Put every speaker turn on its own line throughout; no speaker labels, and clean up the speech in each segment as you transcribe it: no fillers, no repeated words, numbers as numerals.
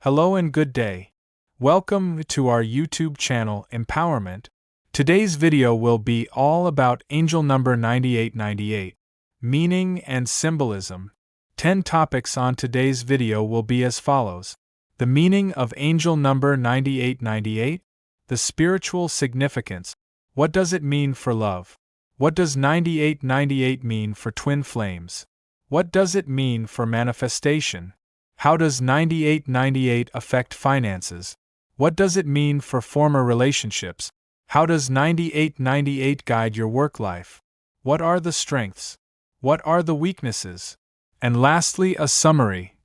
Hello and good day. Welcome to our YouTube channel Empowerment. Today's video will be all about angel number 9898, meaning and symbolism. 10 topics on today's video will be as follows: the meaning of angel number 9898, the spiritual significance. What does it mean for love? What does 9898 mean for twin flames? What does it mean for manifestation? How does 9898 affect finances? What does it mean for former relationships? How does 9898 guide your work life? What are the strengths? What are the weaknesses? And lastly, a summary.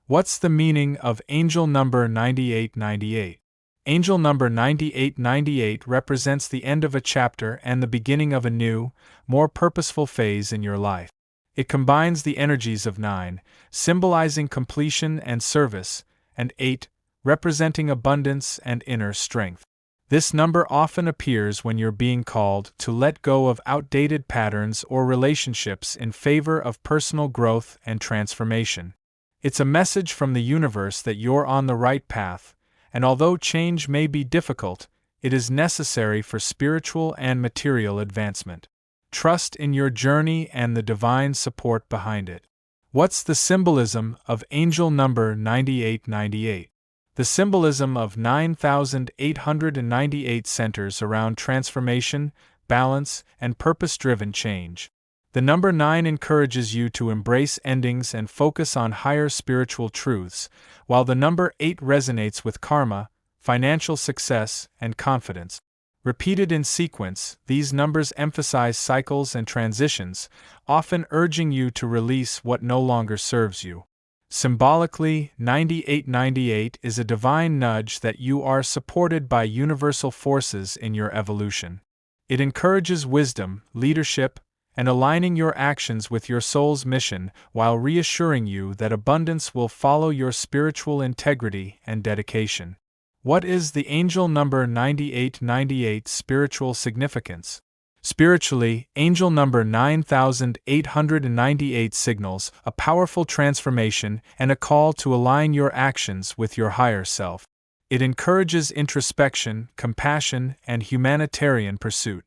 What's the meaning of angel number 9898? Angel number 9898 represents the end of a chapter and the beginning of a new, more purposeful phase in your life. It combines the energies of 9, symbolizing completion and service, and 8, representing abundance and inner strength. This number often appears when you're being called to let go of outdated patterns or relationships in favor of personal growth and transformation. It's a message from the universe that you're on the right path, and although change may be difficult, it is necessary for spiritual and material advancement. Trust in your journey and the divine support behind it. What's the symbolism of angel number 9898? The symbolism of 9898 centers around transformation, balance, and purpose-driven change. The number 9 encourages you to embrace endings and focus on higher spiritual truths, while the number 8 resonates with karma, financial success, and confidence. Repeated in sequence, these numbers emphasize cycles and transitions, often urging you to release what no longer serves you. Symbolically, 9898 is a divine nudge that you are supported by universal forces in your evolution. It encourages wisdom, leadership, and aligning your actions with your soul's mission while reassuring you that abundance will follow your spiritual integrity and dedication. What is the angel number 9898's spiritual significance? Spiritually, angel number 9898 signals a powerful transformation and a call to align your actions with your higher self. It encourages introspection, compassion, and humanitarian pursuit.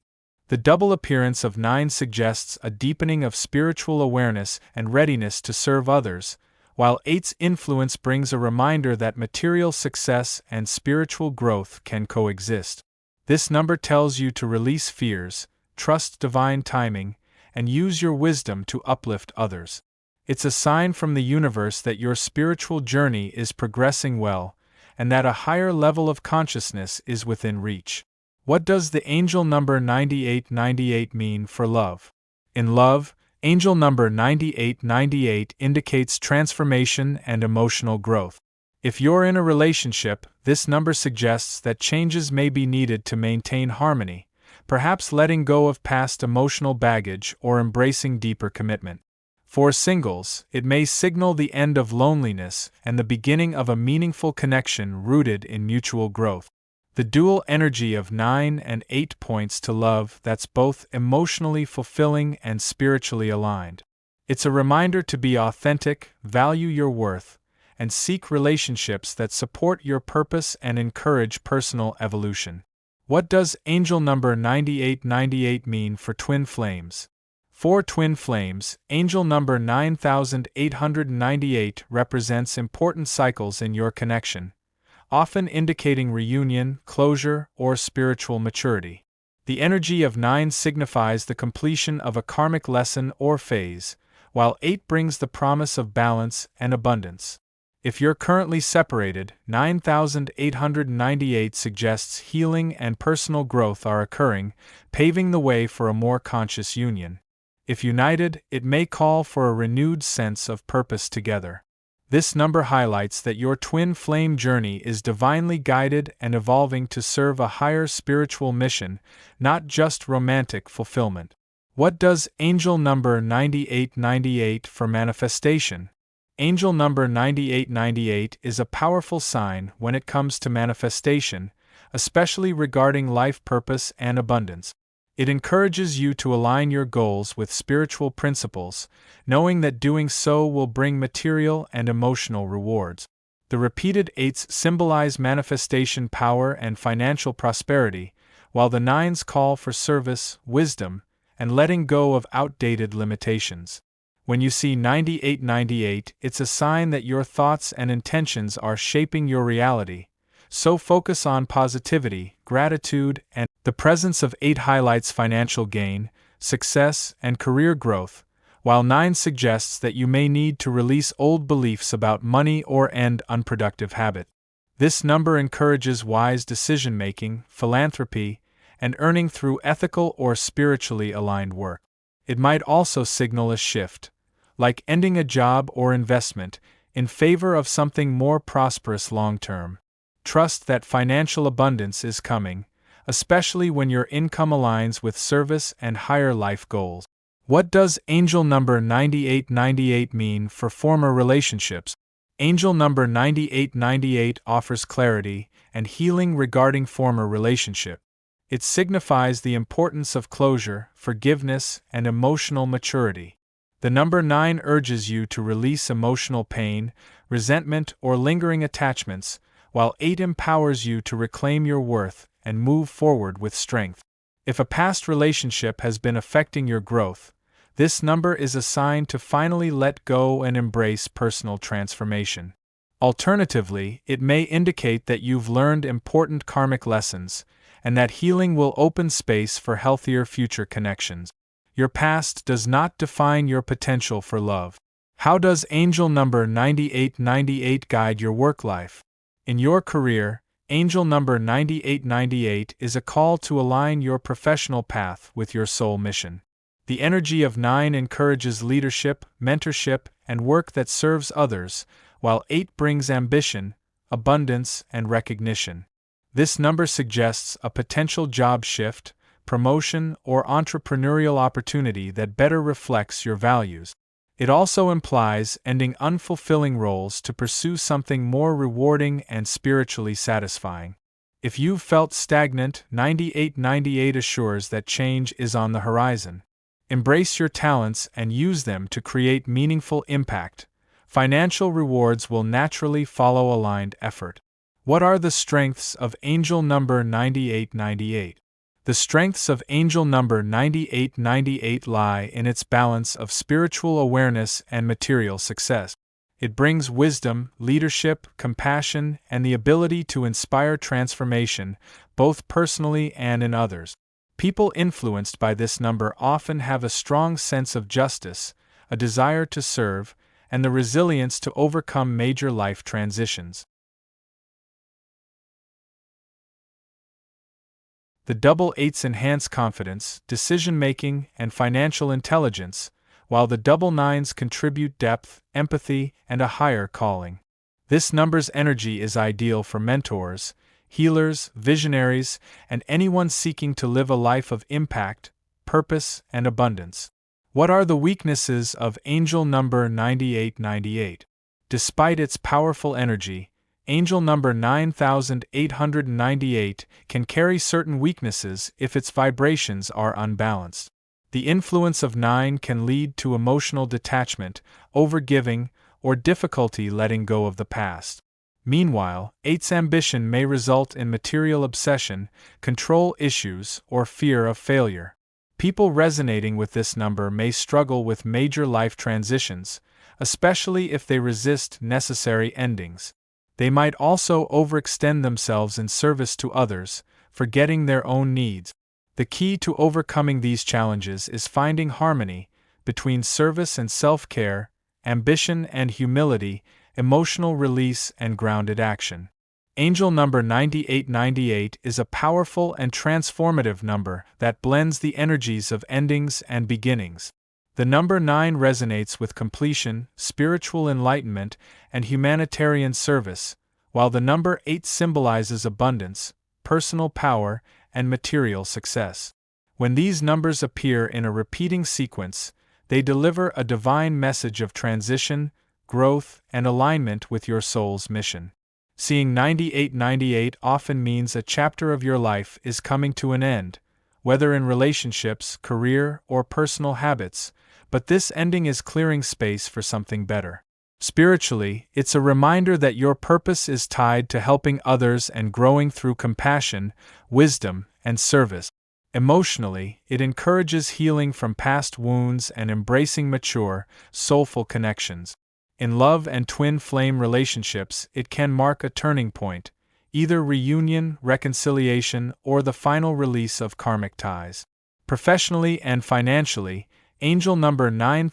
The double appearance of 9 suggests a deepening of spiritual awareness and readiness to serve others, while 8's influence brings a reminder that material success and spiritual growth can coexist. This number tells you to release fears, trust divine timing, and use your wisdom to uplift others. It's a sign from the universe that your spiritual journey is progressing well, and that a higher level of consciousness is within reach. What does the angel number 9898 mean for love? In love, angel number 9898 indicates transformation and emotional growth. If you're in a relationship, this number suggests that changes may be needed to maintain harmony, perhaps letting go of past emotional baggage or embracing deeper commitment. For singles, it may signal the end of loneliness and the beginning of a meaningful connection rooted in mutual growth. The dual energy of 9 and 8 points to love that's both emotionally fulfilling and spiritually aligned. It's a reminder to be authentic, value your worth, and seek relationships that support your purpose and encourage personal evolution. What does angel number 9898 mean for twin flames? For twin flames, angel number 9898 represents important cycles in your connection, often indicating reunion, closure, or spiritual maturity. The energy of 9 signifies the completion of a karmic lesson or phase, while 8 brings the promise of balance and abundance. If you're currently separated, 9898 suggests healing and personal growth are occurring, paving the way for a more conscious union. If united, it may call for a renewed sense of purpose together. This number highlights that your twin flame journey is divinely guided and evolving to serve a higher spiritual mission, not just romantic fulfillment. What does angel number 9898 for manifestation? Angel number 9898 is a powerful sign when it comes to manifestation, especially regarding life purpose and abundance. It encourages you to align your goals with spiritual principles, knowing that doing so will bring material and emotional rewards. The repeated 8s symbolize manifestation power and financial prosperity, while the 9s call for service, wisdom, and letting go of outdated limitations. When you see 9898, it's a sign that your thoughts and intentions are shaping your reality, so focus on positivity, gratitude, and the presence of 8 highlights financial gain, success, and career growth, while 9 suggests that you may need to release old beliefs about money or end unproductive habits. This number encourages wise decision-making, philanthropy, and earning through ethical or spiritually aligned work. It might also signal a shift, like ending a job or investment, in favor of something more prosperous long-term. Trust that financial abundance is coming, especially when your income aligns with service and higher life goals. What does angel number 9898 mean for former relationships? Angel number 9898 offers clarity and healing regarding former relationship. It signifies the importance of closure, forgiveness, and emotional maturity. The number 9 urges you to release emotional pain, resentment, or lingering attachments, while 8 empowers you to reclaim your worth and move forward with strength. If a past relationship has been affecting your growth, this number is a sign to finally let go and embrace personal transformation. Alternatively, it may indicate that you've learned important karmic lessons, and that healing will open space for healthier future connections. Your past does not define your potential for love. How does angel number 9898 guide your work life? In your career, angel number 9898 is a call to align your professional path with your soul mission. The energy of 9 encourages leadership, mentorship, and work that serves others, while 8 brings ambition, abundance, and recognition. This number suggests a potential job shift, promotion, or entrepreneurial opportunity that better reflects your values. It also implies ending unfulfilling roles to pursue something more rewarding and spiritually satisfying. If you've felt stagnant, 9898 assures that change is on the horizon. Embrace your talents and use them to create meaningful impact. Financial rewards will naturally follow aligned effort. What are the strengths of angel number 9898? The strengths of angel number 9898 lie in its balance of spiritual awareness and material success. It brings wisdom, leadership, compassion, and the ability to inspire transformation, both personally and in others. People influenced by this number often have a strong sense of justice, a desire to serve, and the resilience to overcome major life transitions. The double 8s enhance confidence, decision-making, and financial intelligence, while the double 9s contribute depth, empathy, and a higher calling. This number's energy is ideal for mentors, healers, visionaries, and anyone seeking to live a life of impact, purpose, and abundance. What are the weaknesses of angel number 9898? Despite its powerful energy, angel number 9898 can carry certain weaknesses if its vibrations are unbalanced. The influence of 9 can lead to emotional detachment, overgiving, or difficulty letting go of the past. Meanwhile, 8's ambition may result in material obsession, control issues, or fear of failure. People resonating with this number may struggle with major life transitions, especially if they resist necessary endings. They might also overextend themselves in service to others, forgetting their own needs. The key to overcoming these challenges is finding harmony between service and self-care, ambition and humility, emotional release and grounded action. Angel number 9898 is a powerful and transformative number that blends the energies of endings and beginnings. The number 9 resonates with completion, spiritual enlightenment, and humanitarian service, while the number 8 symbolizes abundance, personal power, and material success. When these numbers appear in a repeating sequence, they deliver a divine message of transition, growth, and alignment with your soul's mission. Seeing 9898 often means a chapter of your life is coming to an end, whether in relationships, career, or personal habits, but this ending is clearing space for something better. Spiritually, it's a reminder that your purpose is tied to helping others and growing through compassion, wisdom, and service. Emotionally, it encourages healing from past wounds and embracing mature, soulful connections. In love and twin flame relationships, it can mark a turning point, either reunion, reconciliation, or the final release of karmic ties. Professionally and financially, angel number 9000